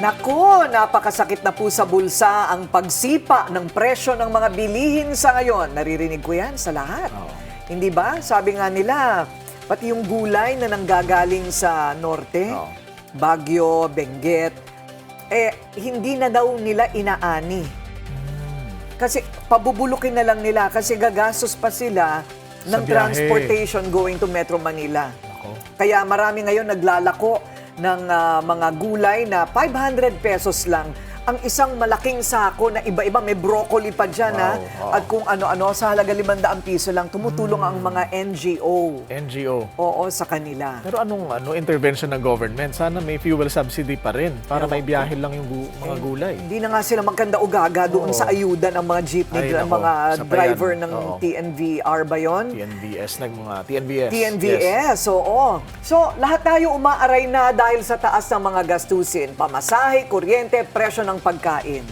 Naku, napakasakit na po sa bulsa ang pagsipa ng presyo ng mga bilihin sa ngayon. Naririnig ko yan sa lahat. Hindi ba? Sabi nga nila, pati yung gulay na nanggagaling sa norte, Baguio, Benguet, hindi na daw nila inaani. Kasi pabubulukin na lang nila kasi gagastos pa sila ng transportation going to Metro Manila. Kaya marami ngayon naglalako ng mga gulay na 500 pesos lang ang isang malaking sako na iba-iba. May broccoli pa dyan, at kung ano-ano, sa halaga 500 piso lang, tumutulong ang mga NGO. NGO. Oo, sa kanila. Pero anong intervention ng government? Sana may fuel subsidy pa rin para may biyahe lang yung mga gulay. Hindi na nga sila magkanda-ugaga doon sa ayuda ng mga jeepney, ng mga driver ng TNVR ba yun? TNVS, mga TNVS. TNVS, oo. So, lahat tayo umaaray na dahil sa taas ng mga gastusin. Pamasahe, kuryente, presyo ng pagkain.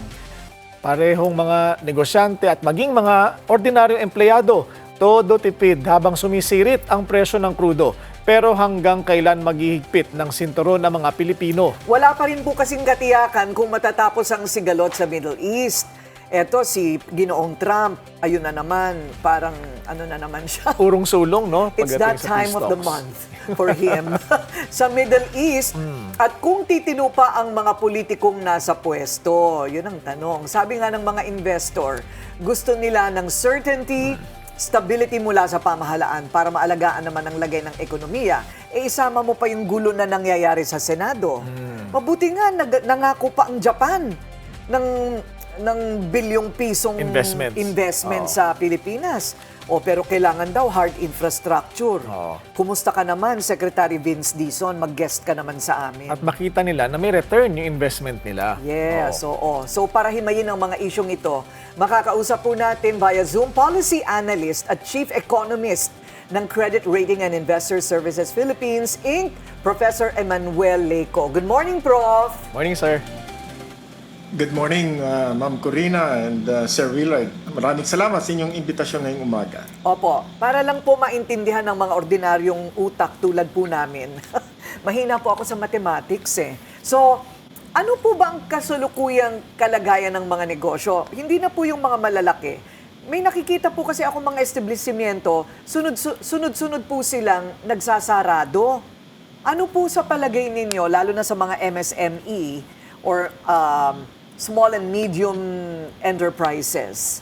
Parehong mga negosyante at maging mga ordinaryong empleyado, todo tipid habang sumisirit ang presyo ng krudo. Pero hanggang kailan maghihigpit ng sinturon ng mga Pilipino? Wala pa rin po kasing katiyakan kung matatapos ang sigalot sa Middle East. Eto si Ginoong Trump, ayun na naman, parang ano na naman siya. Urong sulong, no? It's that time of the month for him sa Middle East. At kung titino pa ang mga politikong nasa pwesto, yun ang tanong. Sabi nga ng mga investor, gusto nila ng certainty, stability mula sa pamahalaan para maalagaan naman ang lagay ng ekonomiya. Isama mo pa yung gulo na nangyayari sa Senado. Mabuti nga, nangako pa ang Japan ng bilyong pisong investment sa Pilipinas. Pero kailangan daw hard infrastructure. Kumusta ka naman, Secretary Vince Dizon? Mag-guest ka naman sa amin. At makita nila na may return yung investment nila. Yes, oo. So para himayin ang mga isyong ito, makakausap po natin via Zoom Policy Analyst at Chief Economist ng Credit Rating and Investor Services Philippines, Inc., Professor Emmanuel Leco. Good morning, Prof. Morning, sir. Good morning, Ma'am Corina and Sir Willard. Maraming salamat sa inyong imbitasyon ngayong umaga. Opo, para lang po maintindihan ng mga ordinaryong utak tulad po namin. Mahina po ako sa mathematics eh. So, ano po ba ang kasulukuyang kalagayan ng mga negosyo? Hindi na po yung mga malalaki. May nakikita po kasi ako mga establishmento, sunod-sunod po silang nagsasarado. Ano po sa palagay ninyo, lalo na sa mga MSME or small and medium enterprises?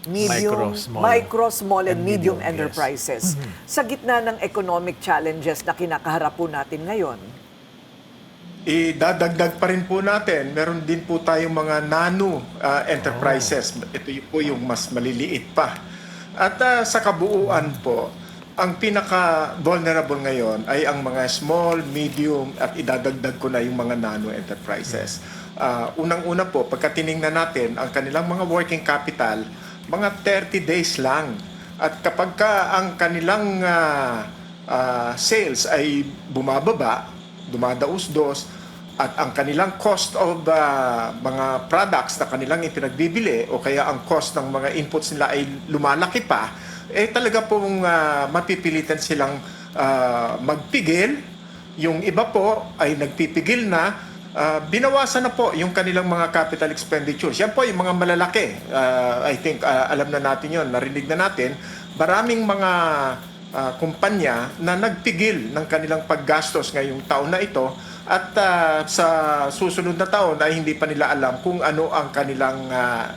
Micro, small and medium enterprises. Sa gitna ng economic challenges na kinakaharap po natin ngayon. Idadagdag pa rin po natin, meron din po tayong mga nano enterprises. Ito po yung mas maliliit pa. At sa kabuuan po, ang pinaka-vulnerable ngayon ay ang mga small, medium, at idadagdag ko na yung mga nano enterprises. Unang-una po, pagka tinignan natin ang kanilang mga working capital, mga 30 days lang. At kapag ang kanilang sales ay bumababa, dumadaos-dos, at ang kanilang cost of mga products na kanilang ipinagbibili o kaya ang cost ng mga inputs nila ay lumalaki pa, talaga pong mapipilitan silang magpigil. Yung iba po ay nagpipigil na, binawasan na po yung kanilang mga capital expenditures. Yan po yung mga malalaki. I think alam na natin yon, narinig na natin. Maraming mga kumpanya na nagpigil ng kanilang paggastos ngayong taon na ito at sa susunod na taon ay hindi pa nila alam kung ano ang kanilang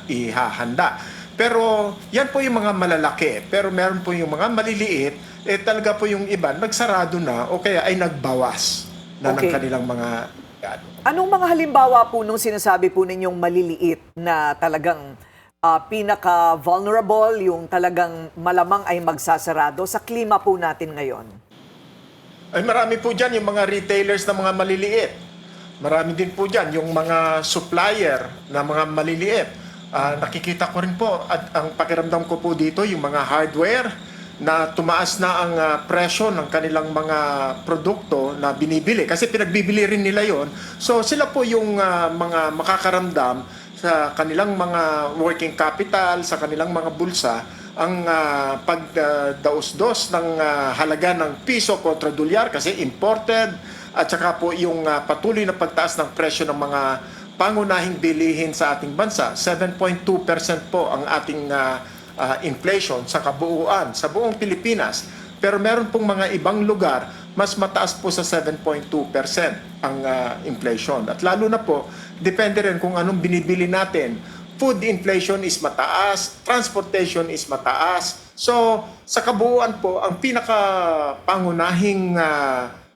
ihahanda. Pero yan po yung mga malalaki. Pero meron po yung mga maliliit, talaga po yung iba nagsarado na o kaya ay nagbawas na ng kanilang mga. Anong mga halimbawa po nung sinasabi po ninyong maliliit na talagang pinaka-vulnerable, yung talagang malamang ay magsasarado sa klima po natin ngayon? Ay marami po dyan yung mga retailers na mga maliliit. Marami din po dyan yung mga supplier na mga maliliit. Nakikita ko rin po at ang pakiramdam ko po dito yung mga hardware na tumaas na ang presyo ng kanilang mga produkto na binibili kasi pinagbibili rin nila yon. So sila po yung mga makakaramdam sa kanilang mga working capital, sa kanilang mga bulsa, ang pagdaos-dos ng halaga ng piso kontra dolyar kasi imported at saka po yung patuloy na pagtaas ng presyo ng mga pangunahing bilihin sa ating bansa. 7.2% po ang ating inflation sa kabuuan, sa buong Pilipinas. Pero meron pong mga ibang lugar, mas mataas po sa 7.2% ang inflation. At lalo na po, depende rin kung anong binibili natin. Food inflation is mataas, transportation is mataas. So, sa kabuuan po, ang pinakapangunahing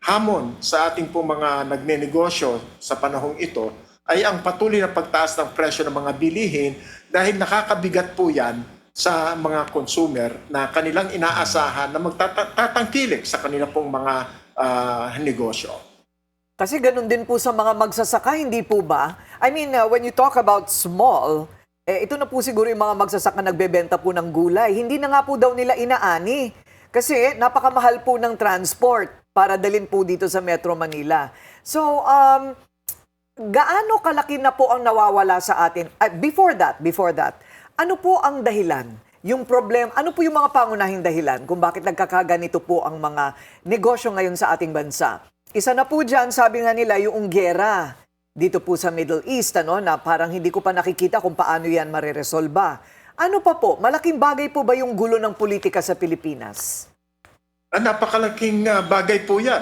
hamon sa ating po mga nagnenegosyo sa panahong ito ay ang patuloy na pagtaas ng presyo ng mga bilihin dahil nakakabigat po yan sa mga consumer na kanilang inaasahan na magtatangkilik sa kanila pong mga negosyo. Kasi ganun din po sa mga magsasaka, hindi po ba? I mean, when you talk about small, ito na po siguro yung mga magsasaka nagbebenta po ng gulay. Hindi na nga po daw nila inaani. Kasi napakamahal po ng transport para dalhin po dito sa Metro Manila. So, gaano kalaki na po ang nawawala sa atin? Before that, ano po ang dahilan? Yung problem, ano po yung mga pangunahing dahilan kung bakit nagkakaganito po ang mga negosyo ngayon sa ating bansa? Isa na po dyan, sabi nga nila, yung gera dito po sa Middle East, na parang hindi ko pa nakikita kung paano yan mareresolba. Ano pa po? Malaking bagay po ba yung gulo ng politika sa Pilipinas? Napakalaking bagay po yan.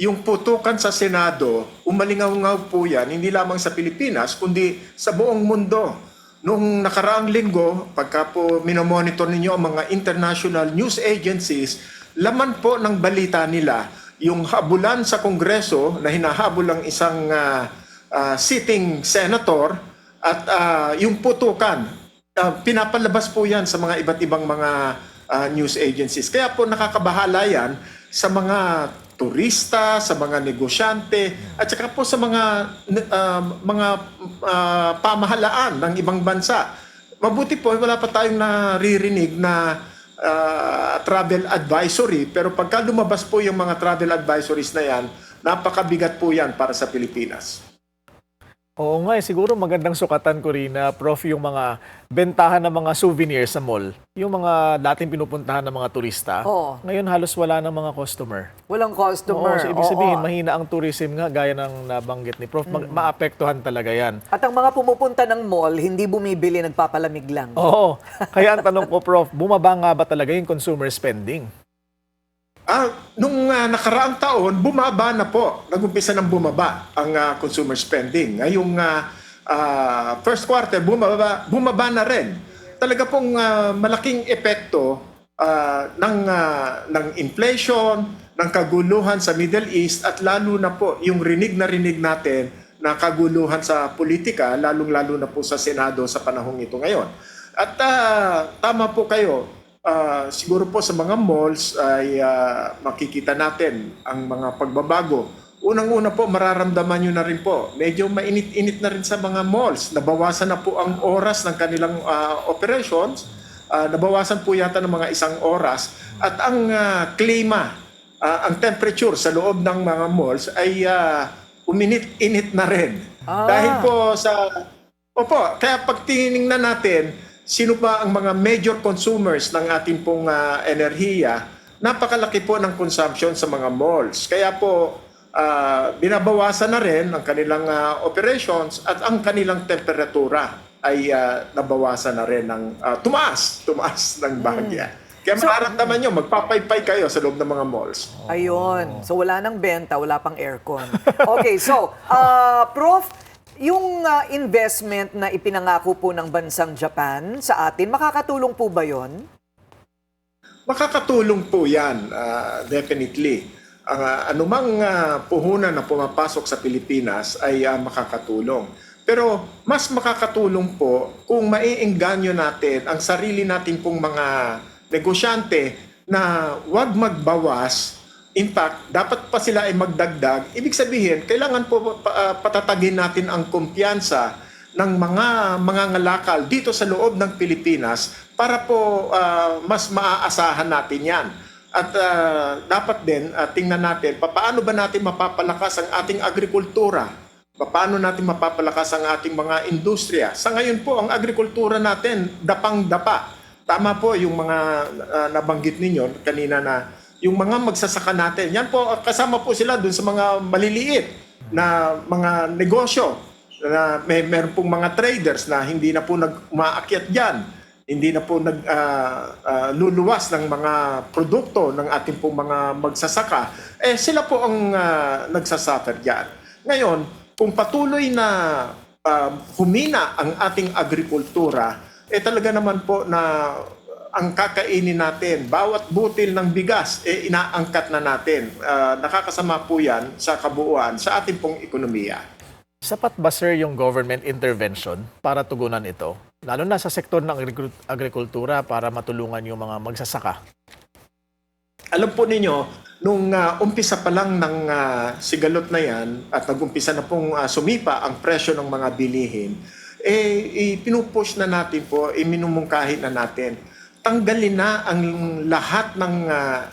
Yung putukan sa Senado, umalingaw-ngaw po yan, hindi lamang sa Pilipinas, kundi sa buong mundo. Noong nakaraang linggo, pagka po minomonitor ninyo ang mga international news agencies, laman po ng balita nila yung habulan sa Kongreso na hinahabol ang isang sitting senator at yung putukan. Pinapalabas po yan sa mga iba't ibang mga news agencies. Kaya po nakakabahala yan sa mga turista, sa mga negosyante, at saka po sa mga pamahalaan ng ibang bansa. Mabuti po, wala pa tayong naririnig na travel advisory, pero pagka lumabas po yung mga travel advisories na yan, napakabigat po yan para sa Pilipinas. Oo nga, siguro magandang sukatan ko rin na, Prof, yung mga bentahan ng mga souvenirs sa mall. Yung mga dating pinupuntahan ng mga turista. Oo. Ngayon halos wala ng mga customer. Walang customer. Oo, so ibig sabihin, Oo. mahina ang tourism nga, gaya ng nabanggit ni Prof. Maapektuhan talaga yan. At ang mga pumupunta ng mall, hindi bumibili, nagpapalamig lang. Oo. Kaya ang tanong ko, Prof, bumaba nga ba talaga yung consumer spending? Nung nakaraang taon, bumaba na po. Nag-umpisa ng bumaba ang consumer spending. Ngayong first quarter, bumaba na rin. Talaga pong malaking epekto ng inflation, ng kaguluhan sa Middle East, at lalo na po yung rinig natin na kaguluhan sa politika, lalong-lalo na po sa Senado sa panahong ito ngayon. At tama po kayo, siguro po sa mga malls ay makikita natin ang mga pagbabago. Unang-una po, mararamdaman nyo na rin po, medyo mainit-init na rin sa mga malls. Nabawasan na po ang oras ng kanilang operations. Nabawasan po yata ng mga 1 oras. At ang klima, ang temperature sa loob ng mga malls ay uminit-init na rin. Dahil po sa... Opo, kaya pag tinignan natin, sino ba ang mga major consumers ng ating pong enerhiya, napakalaki po ng consumption sa mga malls. Kaya po, binabawasan na rin ang kanilang operations at ang kanilang temperatura ay nabawasan na rin ng tumaas ng bahagya. Kaya mararamdaman nyo, magpapaypay kayo sa loob ng mga malls. Ayun. So wala nang benta, wala pang aircon. Okay, so, Prof, yung investment na ipinangako po ng bansang Japan sa atin, makakatulong po ba yon? Makakatulong po yan, definitely. Ang anumang puhunan na pumapasok sa Pilipinas ay makakatulong. Pero mas makakatulong po kung maiengganyo natin ang sarili natin pong mga negosyante na huwag magbawas. In fact, dapat pa sila ay magdagdag. Ibig sabihin, kailangan po patatagin natin ang kumpiyansa ng mga ngalakal dito sa loob ng Pilipinas para po mas maaasahan natin yan. At dapat din tingnan natin, paano ba natin mapapalakas ang ating agrikultura? Paano natin mapapalakas ang ating mga industriya? Sa ngayon po, ang agrikultura natin, dapang-dapa. Tama po yung mga nabanggit ninyo kanina na yung mga magsasaka natin. Yan po, kasama po sila dun sa mga maliliit na mga negosyo. Na meron pong mga traders na hindi na po umaakyat dyan. Hindi na po luluwas ng mga produkto ng ating pong mga magsasaka. Sila po ang nagsasuffer dyan. Ngayon, kung patuloy na humina ang ating agrikultura, talaga naman po na ang kakainin natin, bawat butil ng bigas, inaangkat na natin. Nakakasama po yan sa kabuuan sa ating pong ekonomiya. Sapat ba, sir, yung government intervention para tugunan ito? Lalo na sa sektor ng agrikultura para matulungan yung mga magsasaka. Alam po ninyo, nung umpisa pa lang ng sigalot na yan at nag-umpisa na pong sumipa ang presyo ng mga bilihin, pinupush na natin po, minumungkahi na natin. Tanggalin na ang lahat ng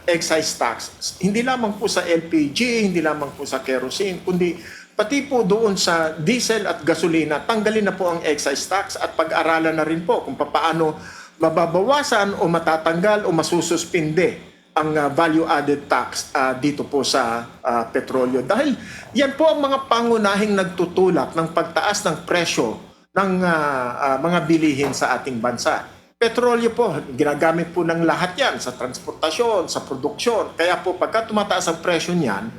excise tax. Hindi lamang po sa LPG, hindi lamang po sa kerosene, kundi pati po doon sa diesel at gasolina, tanggalin na po ang excise tax at pag-aralan na rin po kung paano mababawasan o matatanggal o masususpinde ang value-added tax dito po sa petrolyo. Dahil yan po ang mga pangunahing nagtutulak ng pagtaas ng presyo ng mga bilihin sa ating bansa. Petrolyo po, ginagamit po ng lahat yan sa transportasyon, sa produksyon. Kaya po pagka tumataas ang presyo niyan,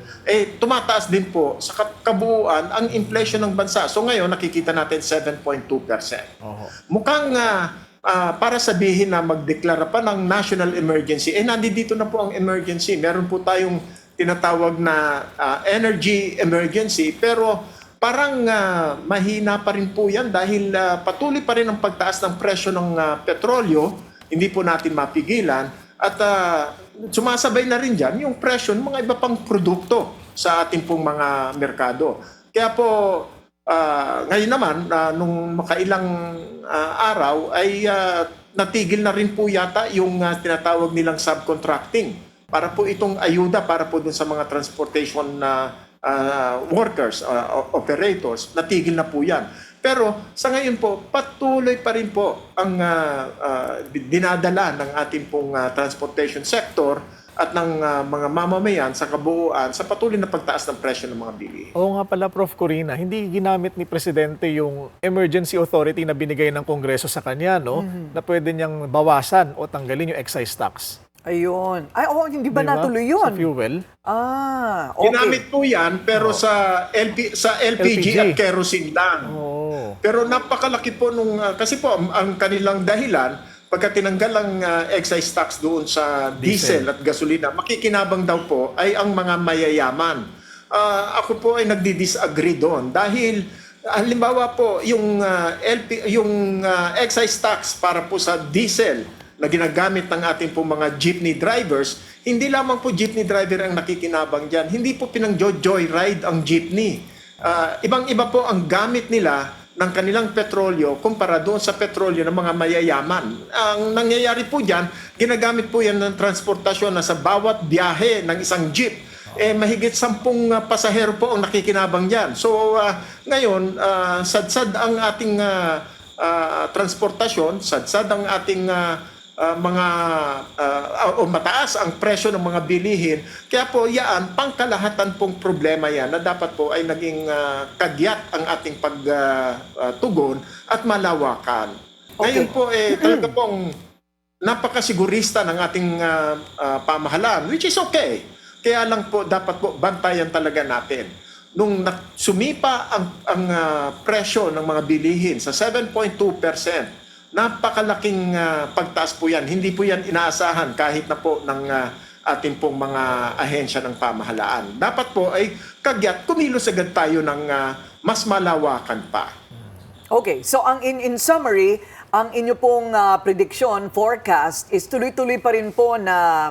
tumataas din po sa kabuuan ang inflation ng bansa. So ngayon nakikita natin 7.2%. Mukhang para sabihin na magdeklara pa ng national emergency, nandito na po ang emergency. Meron po tayong tinatawag na energy emergency, pero parang mahina pa rin po yan dahil patuloy pa rin ang pagtaas ng presyo ng petrolyo, hindi po natin mapigilan, at sumasabay na rin dyan yung presyo ng mga iba pang produkto sa ating pong mga merkado. Kaya po, ngayon naman, nung makailang araw, ay natigil na rin po yata yung tinatawag nilang subcontracting para po itong ayuda para po dun sa mga transportation workers, operators, natigil na po yan. Pero sa ngayon po, patuloy pa rin po ang dinadala ng ating pong transportation sector at ng mga mamamayan sa kabuuan sa patuloy na pagtaas ng presyo ng mga bilihin. Oo nga pala, Prof. Corina, hindi ginamit ni Presidente yung emergency authority na binigay ng Kongreso sa kanya, no? Na pwede niyang bawasan o tanggalin yung excise tax. Ayun. Hindi ba Di ba? natuloy yun? Sa fuel. Okay. Ginamit po yan, pero sa LPG at kerosene lang. Pero napakalaki po kasi po ang kanilang dahilan, pagka tinanggal ang excise tax doon sa diesel at gasolina, makikinabang daw po ay ang mga mayayaman. Ako po ay nagdi-disagree doon dahil halimbawa po yung excise tax para po sa diesel na ginagamit ng ating po mga jeepney drivers, hindi lamang po jeepney driver ang nakikinabang dyan. Hindi po pinang-joyride ang jeepney. Ibang-iba po ang gamit nila ng kanilang petrolyo kumpara doon sa petrolyo ng mga mayayaman. Ang nangyayari po dyan, ginagamit po yan ng transportasyon na sa bawat biyahe ng isang jeep, mahigit 10 pasahero po ang nakikinabang dyan. So ngayon, sadsad ang ating transportasyon, sadsad ang ating mataas ang presyo ng mga bilihin. Kaya po yan, pangkalahatan pong problema yan na dapat po ay naging kagyat ang ating pagtugon at malawakan. Ngayon po talaga pong napakasigurista ng ating pamahalaan, which is okay. Kaya lang po dapat po bantayan talaga natin. Nung sumipa ang presyo ng mga bilihin sa 7.2%, napakalaking pagtaas po yan. Hindi po yan inaasahan kahit na po ng ating pong mga ahensya ng pamahalaan. Dapat po ay kagyat, kumilos agad tayo ng mas malawakan pa. Okay, so ang in summary, ang inyo pong prediction, forecast, is tuloy-tuloy pa rin po na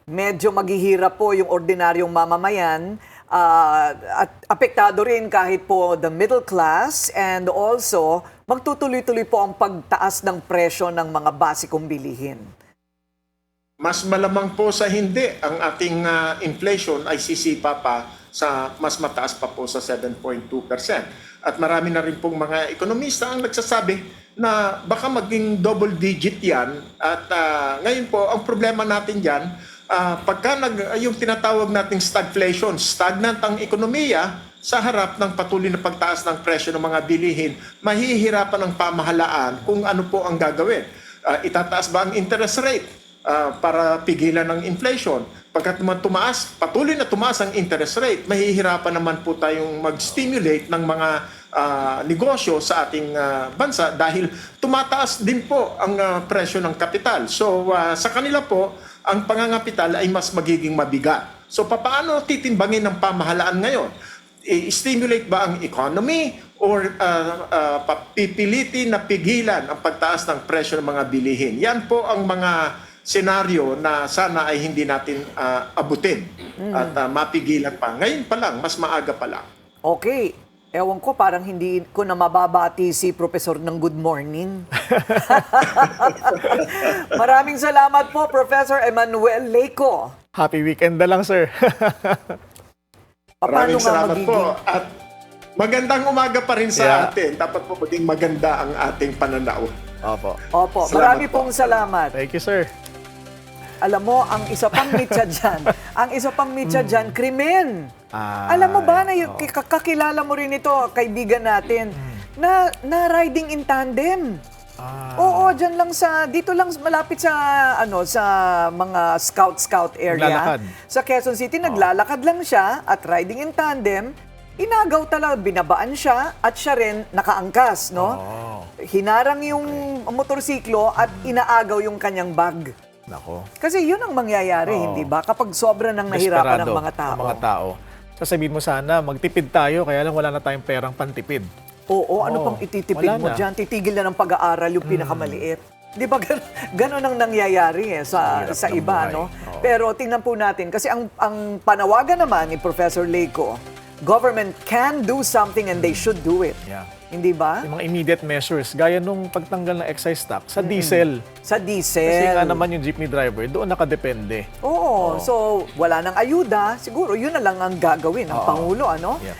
medyo maghihirap po yung ordinaryong mamamayan at apektado rin kahit po the middle class, and also magtutuloy-tuloy po ang pagtaas ng presyo ng mga basikong bilihin. Mas malamang po sa hindi, ang ating inflation ay sisipa pa sa mas mataas pa po sa 7.2%. At marami na rin pong mga ekonomista ang nagsasabi na baka maging double digit yan. At ngayon po, ang problema natin dyan yung tinatawag nating stagflation, stagnant ang ekonomiya sa harap ng patuloy na pagtaas ng presyo ng mga bilihin, mahihirapan ang pamahalaan kung ano po ang gagawin. Itataas ba ang interest rate para pigilan ng inflation? Pagkat patuloy na tumaas ang interest rate, mahihirapan naman po tayong mag-stimulate ng mga negosyo sa ating bansa dahil tumataas din po ang presyo ng kapital. So sa kanila po, ang pangangapital ay mas magiging mabigat. So paano titimbangin ng pamahalaan ngayon? I-stimulate ba ang economy or pipilitin na pigilan ang pagtaas ng presyo ng mga bilihin? Yan po ang mga senaryo na sana ay hindi natin abutin at mapigilan pa. Ngayon pa lang, mas maaga pa lang. Okay. Ewan ko, parang hindi ko na mababati si Professor ng good morning. Maraming salamat po, Professor Emmanuel Leyco. Happy weekend na lang, sir. Maraming nga salamat magiging- po. At magandang umaga pa rin sa Yeah. atin. Dapat po maging maganda ang ating pananaw. Opo. Opo, Salamat marami po. pong salamat. Thank you, sir. Alam mo, ang isa pang mitya dyan, krimen. Alam mo ba na yung kakilala mo rin ito, kaibigan natin, na riding in tandem. Oo, dito lang malapit sa sa mga scout area. Naglalakad. Sa Quezon City, naglalakad lang siya at riding in tandem. Inagaw talaga, binabaan siya at siya rin nakaangkas, no? Hinarang yung motorsiklo at inaagaw yung kanyang bag. Nako. Kasi yun ang mangyayari, hindi ba? Kapag sobra nang nahirapan ng Desperado mga tao. ang mga tao. Sasabihin mo sana, magtipid tayo, kaya lang wala na tayong perang pantipid. Oo, ano Oo, pang ititipid wala mo na. dyan? Titigil na ng pag-aaral yung pinakamaliit. Di ba ganon ang nangyayari sa Hirap sa ng iba, buhay. no? Oo. Pero tingnan po natin, kasi ang panawagan naman ni Professor Leyco, government can do something and they should do it. Yeah. Hindi ba? Yung mga immediate measures, gaya nung pagtanggal ng excise tax sa diesel. Sa Kasi diesel. nga naman yung jeepney driver, doon nakadepende. Oo, so wala nang ayuda, siguro yun na lang ang gagawin ng Pangulo, ano? Yeah.